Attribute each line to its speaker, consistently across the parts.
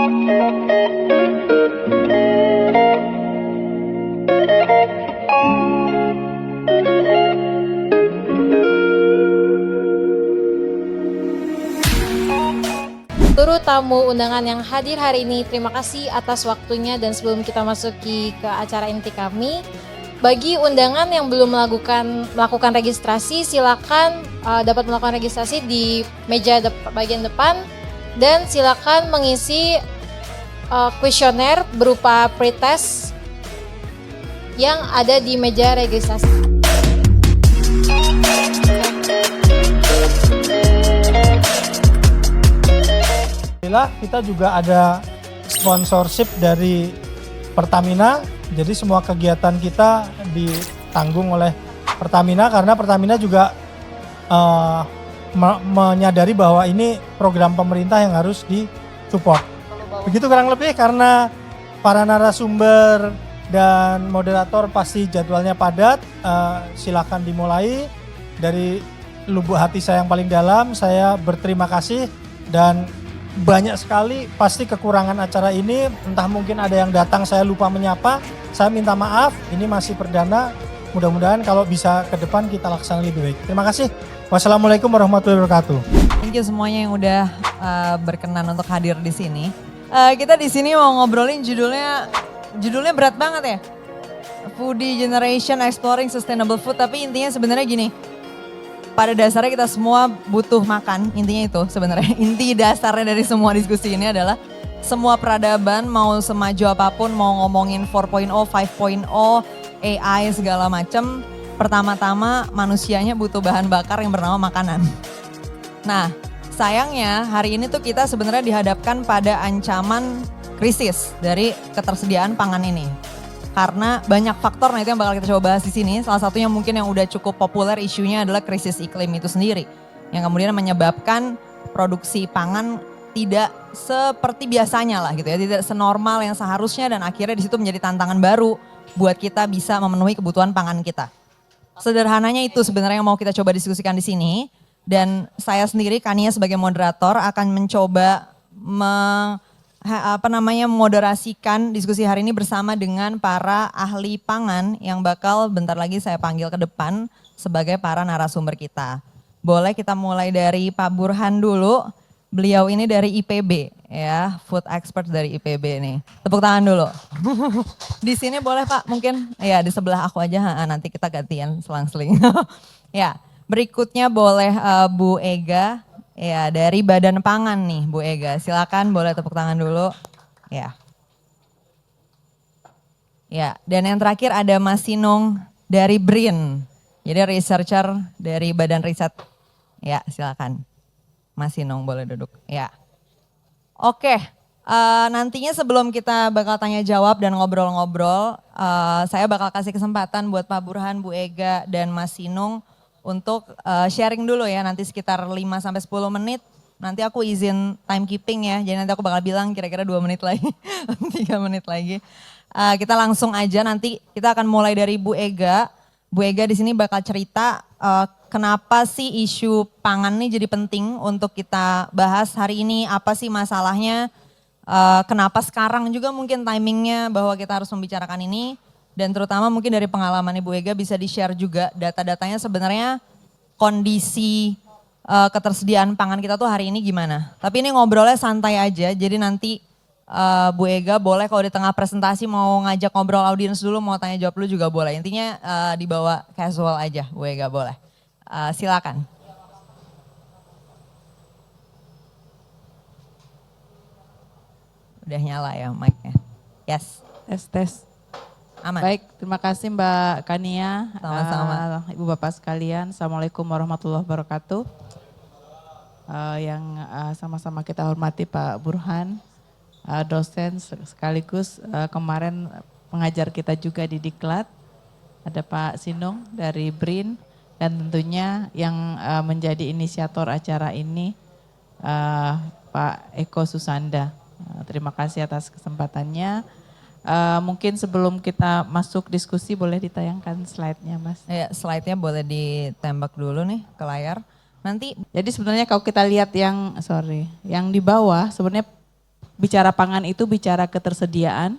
Speaker 1: Seluruh tamu undangan yang hadir hari ini, terima kasih atas waktunya. Dan sebelum kita masuki ke acara inti kami, bagi undangan yang belum melakukan registrasi, silakan dapat melakukan registrasi di meja bagian depan, dan silakan mengisi kuesioner berupa pretest yang ada di meja registrasi.
Speaker 2: Kita juga ada sponsorship dari Pertamina, jadi semua kegiatan kita ditanggung oleh Pertamina karena Pertamina juga menyadari bahwa ini program pemerintah yang harus disupport. Begitu kurang lebih, karena para narasumber dan moderator pasti jadwalnya padat, silakan dimulai. Dari lubuk hati saya yang paling dalam, saya berterima kasih, dan banyak sekali pasti kekurangan acara ini, entah mungkin ada yang datang saya lupa menyapa, saya minta maaf, ini masih perdana, mudah-mudahan kalau bisa ke depan kita laksanakan lebih baik. Terima kasih. Wassalamualaikum warahmatullahi wabarakatuh.
Speaker 3: Thank you semuanya yang udah berkenan untuk hadir di sini. Kita di sini mau ngobrolin judulnya berat banget ya. Foodie Generation Exploring Sustainable Food, tapi intinya sebenarnya gini. Pada dasarnya kita semua butuh makan, intinya itu sebenarnya. Inti dasarnya dari semua diskusi ini adalah semua peradaban mau semaju apapun, mau ngomongin 4.0, 5.0, AI segala macam, pertama-tama manusianya butuh bahan bakar yang bernama makanan. Nah, sayangnya hari ini tuh kita sebenarnya dihadapkan pada ancaman krisis dari ketersediaan pangan ini. Karena banyak faktor, nah itu yang bakal kita coba bahas di sini. Salah satunya mungkin yang udah cukup populer isunya adalah krisis iklim itu sendiri. Yang kemudian menyebabkan produksi pangan tidak seperti biasanya lah gitu ya. Tidak senormal yang seharusnya, dan akhirnya di situ menjadi tantangan baru buat kita bisa memenuhi kebutuhan pangan kita. Sederhananya itu sebenarnya yang mau kita coba diskusikan di sini. Dan saya sendiri, Kania sebagai moderator, akan mencoba moderasikan diskusi hari ini bersama dengan para ahli pangan yang bakal bentar lagi saya panggil ke depan sebagai para narasumber kita. Boleh kita mulai dari Pak Burhan dulu. Beliau ini dari IPB ya, food expert dari IPB nih. Tepuk tangan dulu. Di sini boleh Pak, mungkin ya di sebelah aku aja, nanti kita gantian selang-seling. Ya, berikutnya boleh Bu Ega. Ya, dari Badan Pangan nih Bu Ega, silakan boleh tepuk tangan dulu. Ya. Ya, dan yang terakhir ada Mas Sinung dari BRIN. Jadi researcher dari Badan Riset. Ya, silakan. Mas Sinung boleh duduk. Ya. Oke, nantinya sebelum kita bakal tanya jawab dan ngobrol-ngobrol, saya bakal kasih kesempatan buat Pak Burhan, Bu Ega, dan Mas Sinung untuk sharing dulu ya, nanti sekitar 5-10 menit. Nanti aku izin timekeeping ya, jadi nanti aku bakal bilang kira-kira 2 menit lagi, 3 menit lagi. Kita langsung aja, nanti kita akan mulai dari Bu Ega. Bu Ega di sini bakal cerita kenapa sih isu pangan ini jadi penting untuk kita bahas hari ini, apa sih masalahnya, kenapa sekarang juga mungkin timingnya bahwa kita harus membicarakan ini. Dan terutama mungkin dari pengalaman Ibu Ega bisa di-share juga data-datanya sebenarnya kondisi ketersediaan pangan kita tuh hari ini gimana. Tapi ini ngobrolnya santai aja, jadi nanti Bu Ega boleh kalau di tengah presentasi mau ngajak ngobrol audiens dulu, mau tanya jawab dulu juga boleh. Intinya dibawa casual aja Bu Ega, boleh. Silakan. Udah nyala ya mic-nya. Yes.
Speaker 4: Tes.
Speaker 3: Aman.
Speaker 4: Baik, terima kasih Mbak Kania.
Speaker 3: Sama-sama.
Speaker 4: Ibu Bapak sekalian, Assalamualaikum warahmatullahi wabarakatuh. Yang sama-sama kita hormati Pak Burhan, dosen sekaligus kemarin pengajar kita juga di Diklat. Ada Pak Sinung dari BRIN, dan tentunya yang menjadi inisiator acara ini Pak Eko Susanda. Terima kasih atas kesempatannya. Mungkin sebelum kita masuk diskusi boleh ditayangkan slide-nya Mas.
Speaker 3: Ya, slide-nya boleh ditembak dulu nih ke layar. Nanti
Speaker 4: jadi sebenarnya kalau kita lihat yang di bawah sebenarnya bicara pangan itu bicara ketersediaan,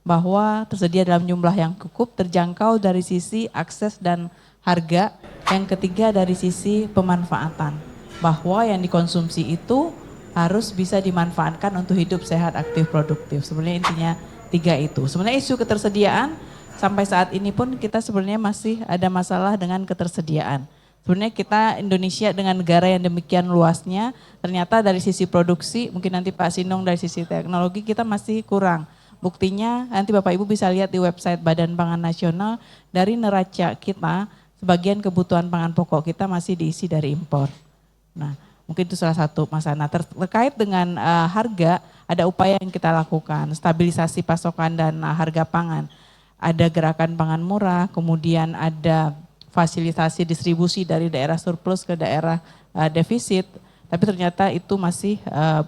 Speaker 4: bahwa tersedia dalam jumlah yang cukup, terjangkau dari sisi akses dan harga. Yang ketiga dari sisi pemanfaatan, bahwa yang dikonsumsi itu harus bisa dimanfaatkan untuk hidup sehat, aktif, produktif. Sebenarnya intinya 3 itu. Sebenarnya isu ketersediaan sampai saat ini pun kita sebenarnya masih ada masalah dengan ketersediaan. Sebenarnya kita Indonesia dengan negara yang demikian luasnya, ternyata dari sisi produksi, mungkin nanti Pak Sinong dari sisi teknologi kita masih kurang. Buktinya nanti Bapak Ibu bisa lihat di website Badan Pangan Nasional, dari neraca kita, sebagian kebutuhan pangan pokok kita masih diisi dari impor. Nah, mungkin itu salah satu masalah. Nah, terkait dengan harga, ada upaya yang kita lakukan, stabilisasi pasokan dan harga pangan. Ada gerakan pangan murah, kemudian ada fasilitasi distribusi dari daerah surplus ke daerah defisit, tapi ternyata itu masih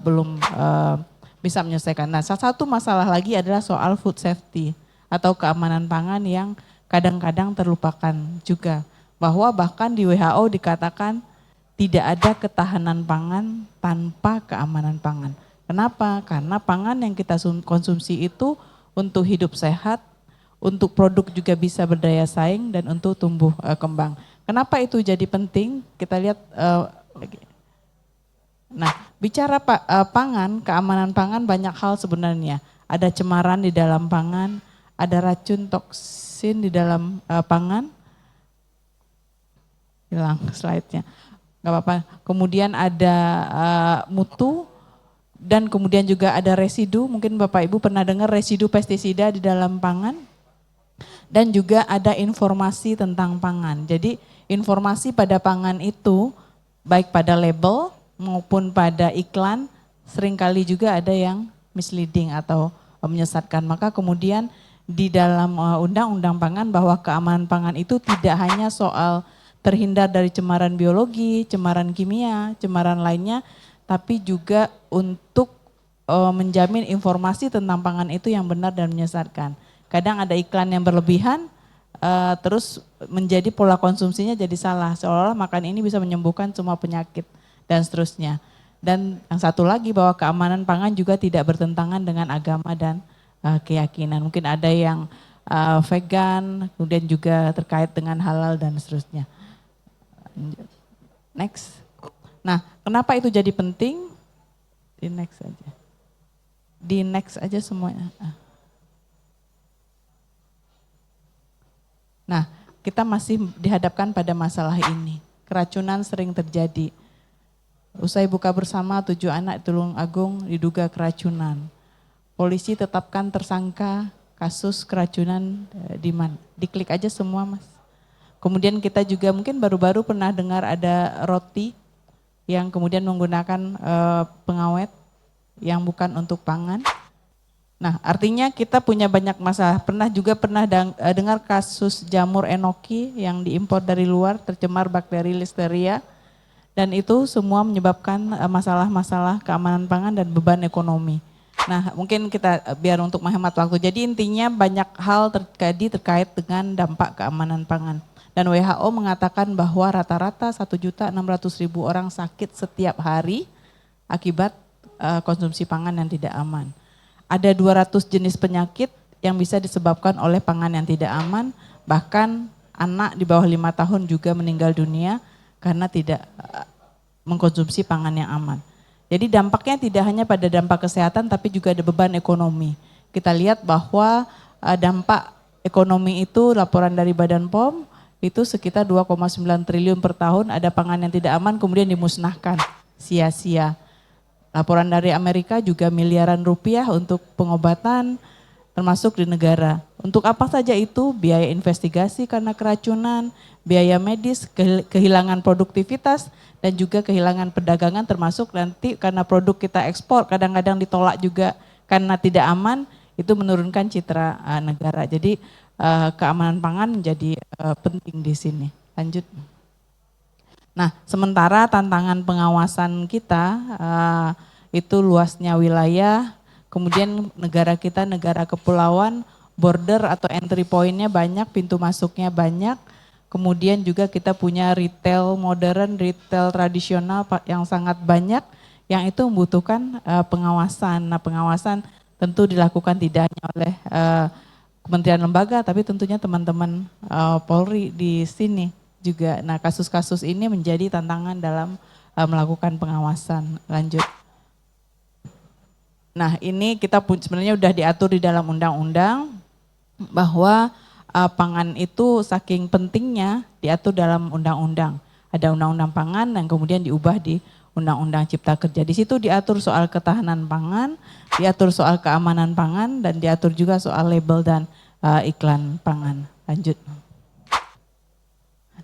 Speaker 4: belum bisa menyelesaikan. Nah, salah satu masalah lagi adalah soal food safety atau keamanan pangan yang kadang-kadang terlupakan juga. Bahwa bahkan di WHO dikatakan tidak ada ketahanan pangan tanpa keamanan pangan. Kenapa? Karena pangan yang kita konsumsi itu untuk hidup sehat, untuk produk juga bisa berdaya saing, dan untuk tumbuh kembang. Kenapa itu jadi penting? Kita lihat lagi. Nah, bicara pangan, keamanan pangan banyak hal sebenarnya. Ada cemaran di dalam pangan, ada racun toksin di dalam pangan. Hilang slide-nya, nggak apa-apa. Kemudian ada mutu, dan kemudian juga ada residu. Mungkin Bapak Ibu pernah dengar residu pestisida di dalam pangan. Dan juga ada informasi tentang pangan. Jadi informasi pada pangan itu, baik pada label maupun pada iklan, seringkali juga ada yang misleading atau menyesatkan. Maka kemudian di dalam undang-undang pangan, bahwa keamanan pangan itu tidak hanya soal terhindar dari cemaran biologi, cemaran kimia, cemaran lainnya, tapi juga untuk menjamin informasi tentang pangan itu yang benar dan menyesatkan. Kadang ada iklan yang berlebihan, terus menjadi pola konsumsinya jadi salah, seolah-olah makan ini bisa menyembuhkan semua penyakit dan seterusnya. Dan yang satu lagi, bahwa keamanan pangan juga tidak bertentangan dengan agama dan keyakinan. Mungkin ada yang vegan, kemudian juga terkait dengan halal dan seterusnya. Next. Nah, kenapa itu jadi penting? Di next aja. Di next aja semuanya. Nah, kita masih dihadapkan pada masalah ini. Keracunan sering terjadi. Usai buka bersama 7 anak di Tulung Agung diduga keracunan. Polisi tetapkan tersangka kasus keracunan di mana? Diklik aja semua, Mas. Kemudian kita juga mungkin baru-baru pernah dengar ada roti yang kemudian menggunakan pengawet yang bukan untuk pangan. Nah, artinya kita punya banyak masalah. Pernah dengar kasus jamur enoki yang diimpor dari luar tercemar bakteri Listeria. Dan itu semua menyebabkan masalah-masalah keamanan pangan dan beban ekonomi. Nah, mungkin kita biar untuk menghemat waktu. Jadi intinya banyak hal terjadi terkait dengan dampak keamanan pangan. Dan WHO mengatakan bahwa rata-rata 1.600.000 orang sakit setiap hari akibat konsumsi pangan yang tidak aman. Ada 200 jenis penyakit yang bisa disebabkan oleh pangan yang tidak aman. Bahkan anak di bawah 5 tahun juga meninggal dunia karena tidak mengkonsumsi pangan yang aman. Jadi dampaknya tidak hanya pada dampak kesehatan, tapi juga ada beban ekonomi. Kita lihat bahwa dampak ekonomi itu, laporan dari Badan POM, itu sekitar 2,9 triliun per tahun ada pangan yang tidak aman kemudian dimusnahkan sia-sia. Laporan dari Amerika juga miliaran rupiah untuk pengobatan termasuk di negara. Untuk apa saja itu? Biaya investigasi karena keracunan, biaya medis, kehilangan produktivitas, dan juga kehilangan perdagangan termasuk nanti karena produk kita ekspor kadang-kadang ditolak juga karena tidak aman, itu menurunkan citra negara. Jadi keamanan pangan menjadi penting di sini. Lanjut. Nah, sementara tantangan pengawasan kita itu luasnya wilayah, kemudian negara kita negara kepulauan, border atau entry point-nya banyak, pintu masuknya banyak. Kemudian juga kita punya retail modern, retail tradisional yang sangat banyak yang itu membutuhkan pengawasan. Nah, pengawasan tentu dilakukan tidak hanya oleh kementerian lembaga, tapi tentunya teman-teman Polri di sini juga. Nah, kasus-kasus ini menjadi tantangan dalam melakukan pengawasan. Lanjut. Nah, ini kita sebenarnya sudah diatur di dalam undang-undang bahwa pangan itu saking pentingnya diatur dalam undang-undang. Ada undang-undang pangan yang kemudian diubah di undang-undang cipta kerja. Di situ diatur soal ketahanan pangan, diatur soal keamanan pangan, dan diatur juga soal label dan iklan pangan. Lanjut.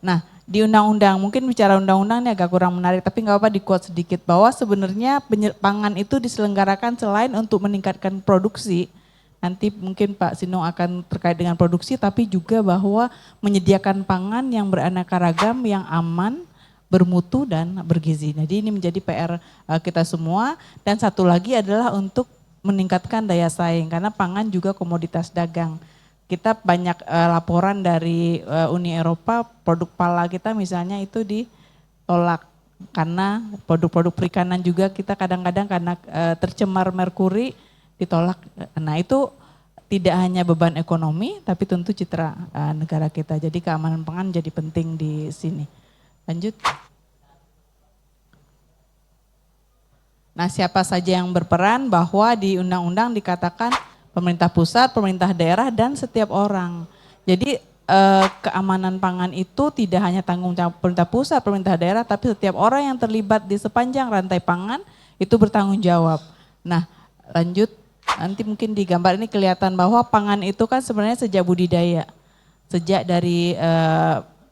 Speaker 4: Nah, di undang-undang, mungkin bicara undang-undang ini agak kurang menarik, tapi nggak apa-apa di-quote sedikit, bahwa sebenarnya pangan itu diselenggarakan selain untuk meningkatkan produksi, nanti mungkin Pak Sinong akan terkait dengan produksi, tapi juga bahwa menyediakan pangan yang beraneka ragam, yang aman, bermutu dan bergizi. Jadi ini menjadi PR kita semua. Dan satu lagi adalah untuk meningkatkan daya saing, karena pangan juga komoditas dagang. Kita banyak laporan dari Uni Eropa, produk pala kita misalnya itu ditolak karena produk-produk perikanan juga kita kadang-kadang karena tercemar merkuri ditolak. Nah, itu tidak hanya beban ekonomi, tapi tentu citra negara kita. Jadi keamanan pangan jadi penting di sini. Lanjut. Nah, siapa saja yang berperan, bahwa di undang-undang dikatakan pemerintah pusat, pemerintah daerah, dan setiap orang. Jadi keamanan pangan itu tidak hanya tanggung jawab pemerintah pusat, pemerintah daerah, tapi setiap orang yang terlibat di sepanjang rantai pangan itu bertanggung jawab. Nah, lanjut, nanti mungkin di gambar ini kelihatan bahwa pangan itu kan sebenarnya sejak budidaya. Sejak dari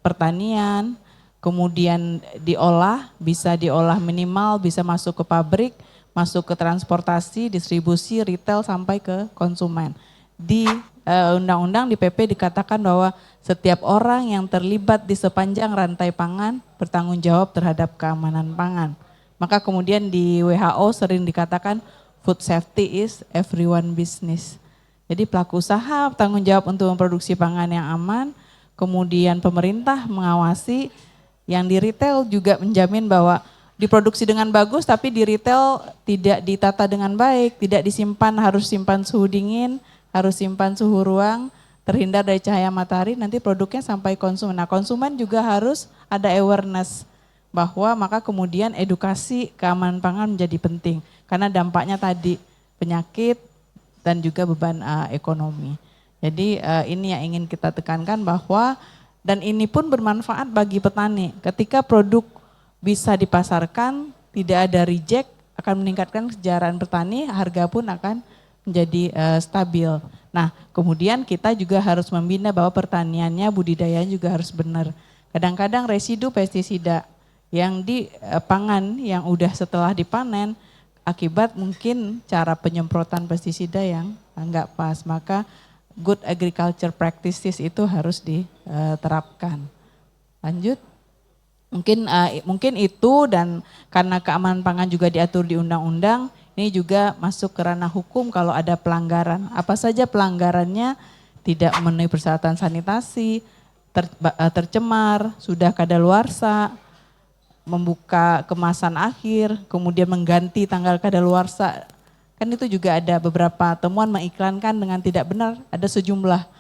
Speaker 4: pertanian, kemudian diolah, bisa diolah minimal, bisa masuk ke pabrik, masuk ke transportasi, distribusi, retail, sampai ke konsumen. Di undang-undang di PP dikatakan bahwa setiap orang yang terlibat di sepanjang rantai pangan bertanggung jawab terhadap keamanan pangan. Maka kemudian di WHO sering dikatakan food safety is everyone business. Jadi pelaku usaha bertanggung jawab untuk memproduksi pangan yang aman, kemudian pemerintah mengawasi, yang di retail juga menjamin bahwa diproduksi dengan bagus, tapi di retail tidak ditata dengan baik, tidak disimpan, harus simpan suhu dingin, harus simpan suhu ruang, terhindar dari cahaya matahari, nanti produknya sampai konsumen. Nah, konsumen juga harus ada awareness bahwa, maka kemudian edukasi keamanan pangan menjadi penting, karena dampaknya tadi penyakit dan juga beban ekonomi. Jadi ini yang ingin kita tekankan, bahwa dan ini pun bermanfaat bagi petani. Ketika produk bisa dipasarkan, tidak ada reject, akan meningkatkan kesejahteraan petani, harga pun akan menjadi stabil. Nah, kemudian kita juga harus membina bahwa pertaniannya, budidayanya juga harus benar. Kadang-kadang residu pestisida yang di pangan yang udah setelah dipanen, akibat mungkin cara penyemprotan pestisida yang enggak pas, maka good agriculture practices itu harus diterapkan. Lanjut. Mungkin itu, dan karena keamanan pangan juga diatur di undang-undang, ini juga masuk ke ranah hukum kalau ada pelanggaran. Apa saja pelanggarannya? Tidak memenuhi persyaratan sanitasi, tercemar, sudah kadaluarsa, membuka kemasan akhir, kemudian mengganti tanggal kadaluarsa. Kan itu juga ada beberapa temuan mengiklankan dengan tidak benar, ada sejumlah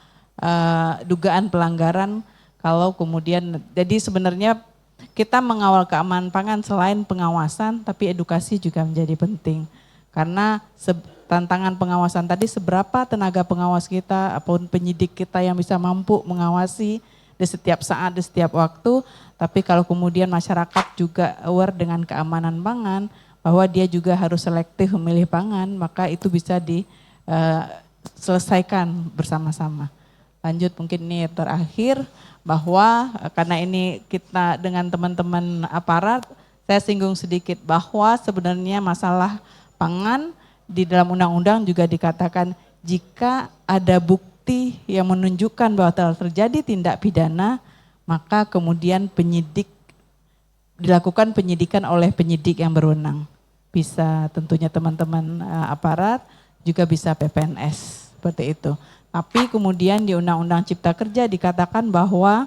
Speaker 4: dugaan pelanggaran. Kalau kemudian, jadi sebenarnya kita mengawal keamanan pangan selain pengawasan, tapi edukasi juga menjadi penting. Karena tantangan pengawasan tadi, seberapa tenaga pengawas kita ataupun penyidik kita yang bisa mampu mengawasi di setiap saat, di setiap waktu. Tapi kalau kemudian masyarakat juga aware dengan keamanan pangan, bahwa dia juga harus selektif memilih pangan, maka itu bisa diselesaikan bersama-sama. Lanjut, mungkin ini terakhir, bahwa karena ini kita dengan teman-teman aparat, saya singgung sedikit bahwa sebenarnya masalah pangan di dalam undang-undang juga dikatakan jika ada bukti yang menunjukkan bahwa telah terjadi tindak pidana, maka kemudian dilakukan penyidikan oleh penyidik yang berwenang. Bisa tentunya teman-teman aparat, juga bisa PPNS, seperti itu. Tapi kemudian di Undang-Undang Cipta Kerja dikatakan bahwa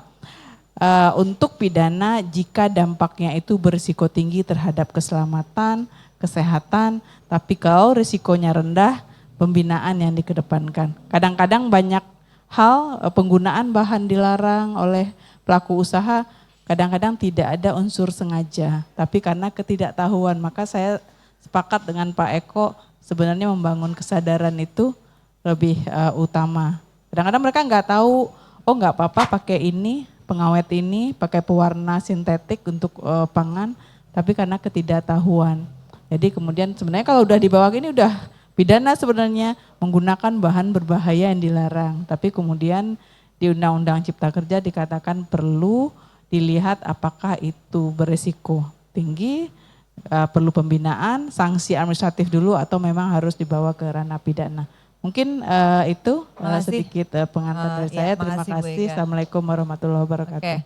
Speaker 4: untuk pidana jika dampaknya itu berisiko tinggi terhadap keselamatan, kesehatan, tapi kalau risikonya rendah, pembinaan yang dikedepankan. Kadang-kadang banyak hal penggunaan bahan dilarang oleh pelaku usaha, kadang-kadang tidak ada unsur sengaja, tapi karena ketidaktahuan. Maka saya sepakat dengan Pak Eko, sebenarnya membangun kesadaran itu lebih utama. Kadang-kadang mereka nggak tahu, oh nggak apa-apa pakai ini, pengawet ini, pakai pewarna sintetik untuk pangan, tapi karena ketidaktahuan. Jadi kemudian sebenarnya kalau udah di bawah ini udah pidana sebenarnya menggunakan bahan berbahaya yang dilarang. Tapi kemudian di Undang-Undang Cipta Kerja dikatakan perlu dilihat apakah itu beresiko tinggi, perlu pembinaan, sanksi administratif dulu atau memang harus dibawa ke ranah pidana. Mungkin itu sedikit pengantar dari saya. Terima kasih. Assalamualaikum warahmatullahi wabarakatuh.
Speaker 3: Oke.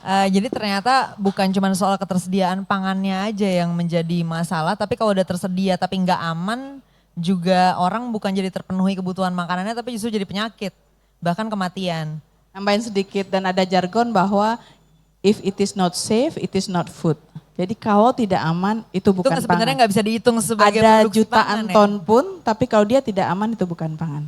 Speaker 3: Jadi ternyata bukan cuma soal ketersediaan pangannya aja yang menjadi masalah, tapi kalau udah tersedia tapi nggak aman, juga orang bukan jadi terpenuhi kebutuhan makanannya, tapi justru jadi penyakit, bahkan kematian.
Speaker 4: Nambahin sedikit, dan ada jargon bahwa if it is not safe, it is not food. Jadi kalau tidak aman itu bukan pangan.
Speaker 3: Itu sebenarnya nggak bisa dihitung sebagai
Speaker 4: ada
Speaker 3: produksi
Speaker 4: jutaan
Speaker 3: pangan,
Speaker 4: ton pun, tapi kalau dia tidak aman itu bukan pangan.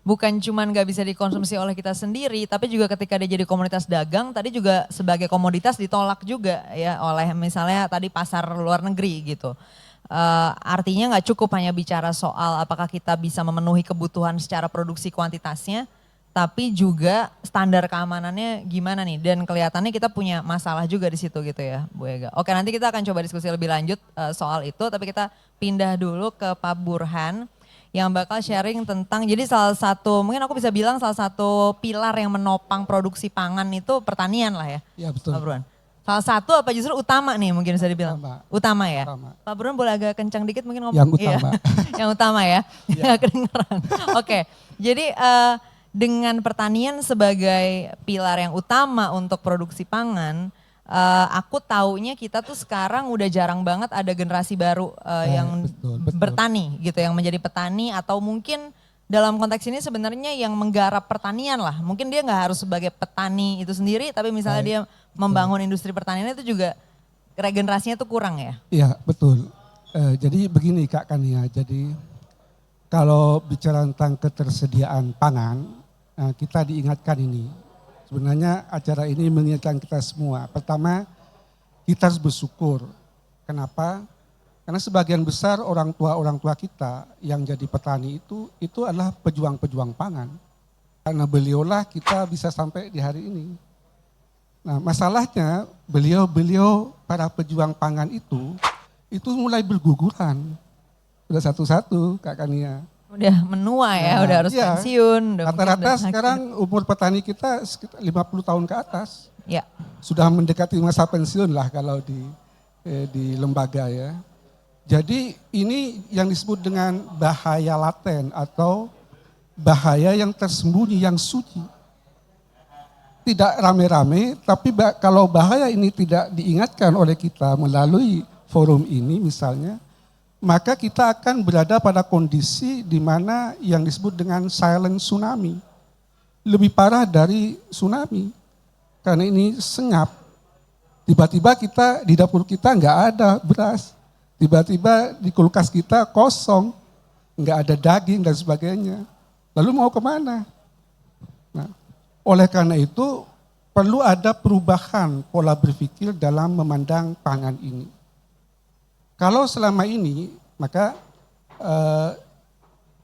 Speaker 3: Bukan cuman nggak bisa dikonsumsi oleh kita sendiri, tapi juga ketika dia jadi komoditas dagang, tadi juga sebagai komoditas ditolak juga ya oleh misalnya tadi pasar luar negeri gitu. Artinya nggak cukup hanya bicara soal apakah kita bisa memenuhi kebutuhan secara produksi kuantitasnya, tapi juga standar keamanannya gimana nih. Dan kelihatannya kita punya masalah juga di situ gitu ya Bu Ega. Oke, nanti kita akan coba diskusi lebih lanjut soal itu, tapi kita pindah dulu ke Pak Burhan yang bakal sharing tentang, jadi salah satu, mungkin aku bisa bilang salah satu pilar yang menopang produksi pangan itu pertanian lah ya.
Speaker 5: Iya betul.
Speaker 3: Pak Burhan. Salah satu apa justru utama nih mungkin bisa dibilang? Utama ya?
Speaker 5: Utama.
Speaker 3: Pak Burhan boleh agak kencang dikit mungkin ngomong?
Speaker 5: Yang utama.
Speaker 3: Iya. Yang utama ya, nggak kedengeran. Oke, jadi dengan pertanian sebagai pilar yang utama untuk produksi pangan, aku taunya kita tuh sekarang udah jarang banget ada generasi baru yang
Speaker 5: betul.
Speaker 3: bertani gitu, yang menjadi petani atau mungkin dalam konteks ini sebenarnya yang menggarap pertanian lah. Mungkin dia nggak harus sebagai petani itu sendiri, tapi misalnya dia membangun industri pertanian itu juga regenerasinya tuh kurang ya?
Speaker 5: Iya betul. Jadi begini Kak Kania, jadi kalau bicara tentang ketersediaan pangan, kita diingatkan ini. Sebenarnya acara ini mengingatkan kita semua. Pertama, kita harus bersyukur. Kenapa? Karena sebagian besar orang tua kita yang jadi petani itu adalah pejuang-pejuang pangan. Karena beliaulah kita bisa sampai di hari ini. Nah, masalahnya beliau para pejuang pangan itu mulai berguguran. Sudah satu-satu Kak Kania.
Speaker 3: Udah menua ya, udah harus pensiun.
Speaker 5: Rata-rata sekarang umur petani kita sekitar 50 tahun ke atas.
Speaker 3: Ya.
Speaker 5: Sudah mendekati masa pensiun lah kalau di lembaga ya. Jadi ini yang disebut dengan bahaya laten atau bahaya yang tersembunyi, yang suci. Tidak rame-rame, tapi kalau bahaya ini tidak diingatkan oleh kita melalui forum ini misalnya, maka kita akan berada pada kondisi di mana yang disebut dengan silent tsunami. Lebih parah dari tsunami. Karena ini senyap. Tiba-tiba kita di dapur kita nggak ada beras. Tiba-tiba di kulkas kita kosong. Nggak ada daging dan sebagainya. Lalu mau kemana? Nah, oleh karena itu perlu ada perubahan pola berpikir dalam memandang pangan ini. Kalau selama ini, maka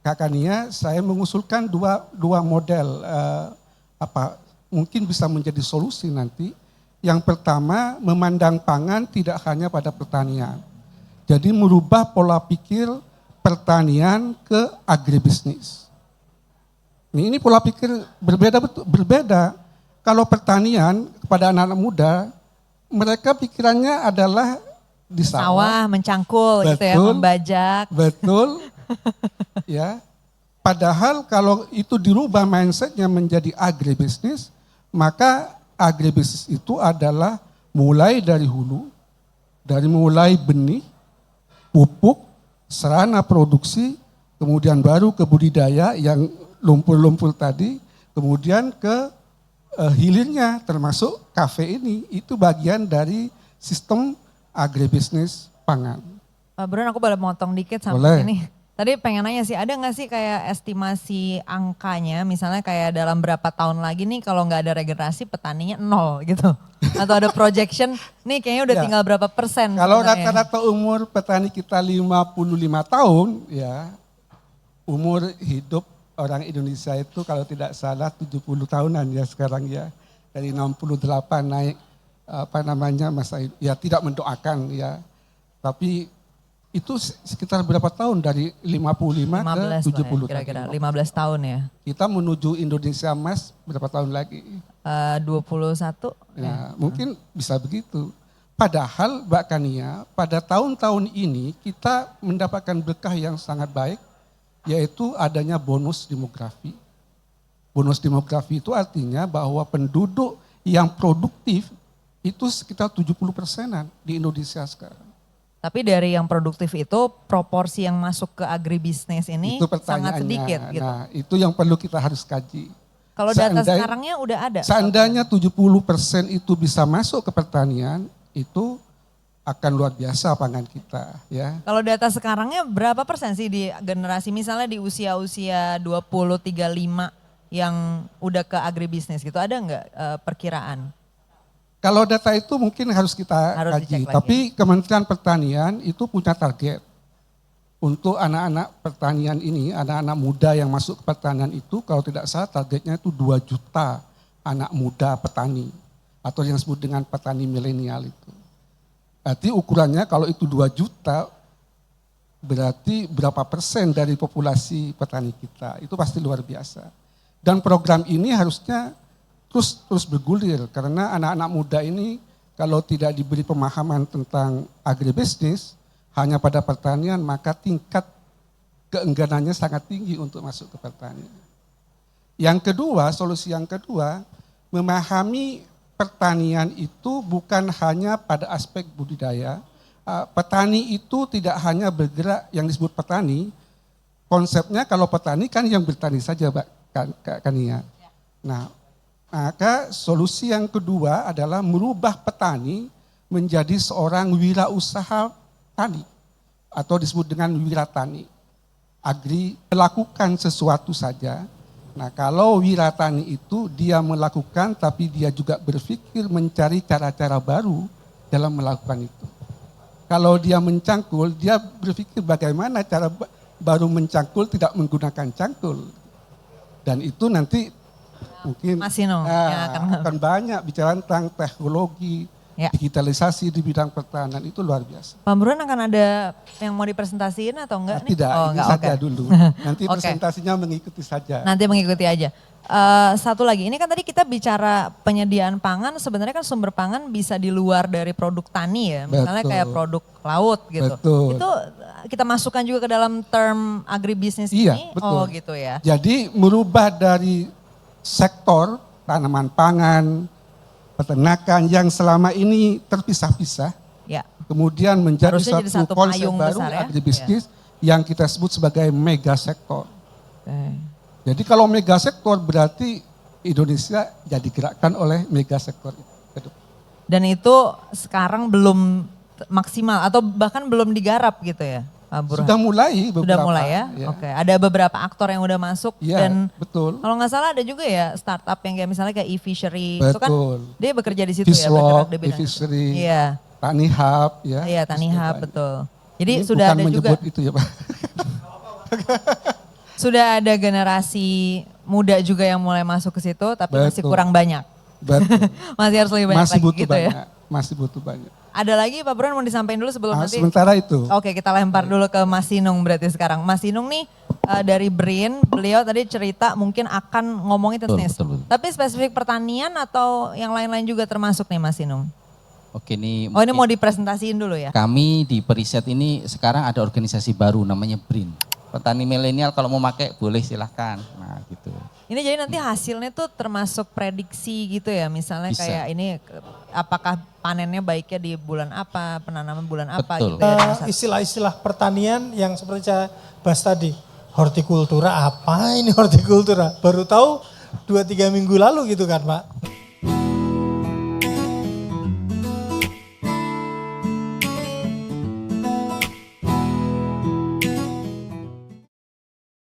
Speaker 5: Kak Kania, saya mengusulkan dua model mungkin bisa menjadi solusi nanti. Yang pertama, memandang pangan tidak hanya pada pertanian. Jadi merubah pola pikir pertanian ke agribisnis. Ini pola pikir berbeda. Kalau pertanian kepada anak-anak muda, mereka pikirannya adalah di
Speaker 3: sawah mencangkul gitu ya, membajak.
Speaker 5: Betul. Ya. Padahal kalau itu dirubah mindsetnya menjadi agribisnis, maka agribisnis itu adalah mulai dari hulu, dari mulai benih, pupuk, sarana produksi, kemudian baru ke budidaya yang lumpur-lumpur tadi, kemudian ke hilirnya termasuk kafe ini, itu bagian dari sistem agribisnis pangan.
Speaker 3: Pak Burhan, aku boleh motong dikit sampai
Speaker 5: Boleh.
Speaker 3: sini. Tadi pengen nanya sih, ada nggak sih kayak estimasi angkanya, misalnya kayak dalam berapa tahun lagi nih kalau nggak ada regenerasi petaninya 0 gitu. Atau ada projection, nih kayaknya udah
Speaker 5: Ya.
Speaker 3: tinggal berapa persen
Speaker 5: Kalau
Speaker 3: sebenarnya.
Speaker 5: rata-rata umur petani kita 55 tahun, ya umur hidup orang Indonesia itu kalau tidak salah 70 tahunan ya sekarang ya. Dari 68 naik ya tidak mendoakan ya. Tapi itu sekitar berapa tahun dari 55 ke 70
Speaker 3: kira-kira,
Speaker 5: tahun.
Speaker 3: 15 tahun ya.
Speaker 5: Kita menuju Indonesia Emas berapa tahun lagi?
Speaker 3: 21.
Speaker 5: Ya, mungkin bisa begitu. Padahal Mbak Kania, pada tahun-tahun ini kita mendapatkan berkah yang sangat baik, yaitu adanya bonus demografi. Bonus demografi itu artinya bahwa penduduk yang produktif itu sekitar 70%-an di Indonesia sekarang.
Speaker 3: Tapi dari yang produktif itu proporsi yang masuk ke agribisnis ini
Speaker 5: Itu
Speaker 3: sangat
Speaker 5: pertanyaannya.
Speaker 3: sedikit gitu.
Speaker 5: Nah, itu yang perlu kita harus kaji.
Speaker 3: Kalau data sekarangnya udah ada.
Speaker 5: Seandainya 70% itu bisa masuk ke pertanian, itu akan luar biasa pangan kita, ya.
Speaker 3: Kalau data sekarangnya berapa persen sih di generasi misalnya di usia-usia 20, 35 yang udah ke agribisnis gitu, ada nggak perkiraan?
Speaker 5: Kalau data itu mungkin harus kita
Speaker 3: Harus
Speaker 5: kaji,
Speaker 3: dicek lagi.
Speaker 5: tapi Kementerian Pertanian itu punya target untuk anak-anak pertanian ini, anak-anak muda yang masuk ke pertanian itu, kalau tidak salah targetnya itu 2 juta anak muda petani, atau yang disebut dengan petani milenial itu. Berarti ukurannya kalau itu 2 juta, berarti berapa persen dari populasi petani kita, itu pasti luar biasa. Dan program ini harusnya terus bergulir karena anak-anak muda ini kalau tidak diberi pemahaman tentang agribisnis hanya pada pertanian maka tingkat keengganannya sangat tinggi untuk masuk ke pertanian. Yang kedua, solusi yang kedua, memahami pertanian itu bukan hanya pada aspek budidaya. Petani itu tidak hanya bergerak yang disebut petani, konsepnya kalau petani kan yang bertani saja Kak Kania. Nah, maka solusi yang kedua adalah merubah petani menjadi seorang wirausaha tani atau disebut dengan wiratani. Agri melakukan sesuatu saja. Nah, kalau wiratani itu dia melakukan tapi dia juga berpikir mencari cara-cara baru dalam melakukan itu. Kalau dia mencangkul, dia berpikir bagaimana cara baru mencangkul tidak menggunakan cangkul. Dan itu nanti mungkin
Speaker 3: Mas Sino, yang
Speaker 5: akan banyak bicara tentang teknologi,
Speaker 3: Ya.
Speaker 5: digitalisasi di bidang pertanian itu luar biasa.
Speaker 3: Pak Burhan akan ada yang mau dipresentasiin atau enggak nih?
Speaker 5: Tidak,
Speaker 3: Oh,
Speaker 5: ini
Speaker 3: enggak,
Speaker 5: saja
Speaker 3: oke.
Speaker 5: dulu. Nanti
Speaker 3: Oke.
Speaker 5: presentasinya mengikuti saja.
Speaker 3: Nanti mengikuti aja. Satu lagi, ini kan tadi kita bicara penyediaan pangan, sebenarnya kan sumber pangan bisa di luar dari produk tani ya, misalnya
Speaker 5: Betul.
Speaker 3: kayak produk laut gitu.
Speaker 5: Betul.
Speaker 3: Itu kita masukkan juga ke dalam term agribisnis
Speaker 5: Iya,
Speaker 3: ini.
Speaker 5: betul.
Speaker 3: Oh gitu ya.
Speaker 5: Jadi merubah dari sektor tanaman pangan, peternakan yang selama ini terpisah-pisah,
Speaker 3: Ya.
Speaker 5: kemudian menjadi
Speaker 3: Harusnya jadi
Speaker 5: satu
Speaker 3: satu
Speaker 5: konsep
Speaker 3: payung
Speaker 5: baru
Speaker 3: besar ya.
Speaker 5: agribisnis yang kita sebut sebagai mega sektor.
Speaker 3: Oke.
Speaker 5: Jadi kalau mega sektor berarti Indonesia jadi gerakan oleh mega sektor itu.
Speaker 3: Dan itu sekarang belum maksimal atau bahkan belum digarap gitu ya, Pak Burhan?
Speaker 5: Sudah mulai beberapa.
Speaker 3: Sudah mulai ya? Oke, ada beberapa aktor yang udah masuk
Speaker 5: Iya,
Speaker 3: dan
Speaker 5: betul.
Speaker 3: kalau nggak salah ada juga ya startup yang kayak misalnya kayak e-fishery itu kan
Speaker 5: Betul.
Speaker 3: dia bekerja di situ ya,
Speaker 5: Fishwalk,
Speaker 3: bergerak di bidang itu.
Speaker 5: e-fishery,
Speaker 3: Iya,
Speaker 5: Tani Hub ya.
Speaker 3: iya Tani
Speaker 5: Sudah
Speaker 3: Hub
Speaker 5: banyak.
Speaker 3: betul. Jadi
Speaker 5: Ini
Speaker 3: sudah
Speaker 5: bukan
Speaker 3: ada juga
Speaker 5: menyebut itu ya Pak.
Speaker 3: sudah ada generasi muda juga yang mulai masuk ke situ tapi masih
Speaker 5: Betul.
Speaker 3: kurang banyak.
Speaker 5: Betul.
Speaker 3: Masih harus lebih banyak
Speaker 5: Masih
Speaker 3: lagi
Speaker 5: butuh
Speaker 3: gitu ya.
Speaker 5: banyak. Masih butuh banyak.
Speaker 3: Ada lagi Pak Burhan mau disampaikan dulu sebelum nanti.
Speaker 5: Sementara itu.
Speaker 3: Oke, kita lempar dulu ke Mas Sinung berarti sekarang. Mas Sinung nih dari BRIN, beliau tadi cerita mungkin akan ngomongin tentang
Speaker 6: Betul.
Speaker 3: Tapi spesifik pertanian atau yang lain-lain juga termasuk nih Mas Sinung?
Speaker 6: Oke, ini
Speaker 3: Oh ini mau dipresentasiin dulu ya?
Speaker 6: kami di Periset ini sekarang ada organisasi baru namanya BRIN. Petani milenial kalau mau pakai boleh silahkan. Nah gitu.
Speaker 3: Ini jadi nanti hasilnya tuh termasuk prediksi gitu ya, misalnya
Speaker 6: Bisa.
Speaker 3: kayak ini apakah panennya baiknya di bulan apa, penanaman bulan apa
Speaker 6: Betul.
Speaker 3: gitu ya.
Speaker 2: Istilah-istilah pertanian yang seperti saya bahas tadi. Hortikultura, apa ini hortikultura? Baru tahu 2-3 minggu lalu gitu kan Pak.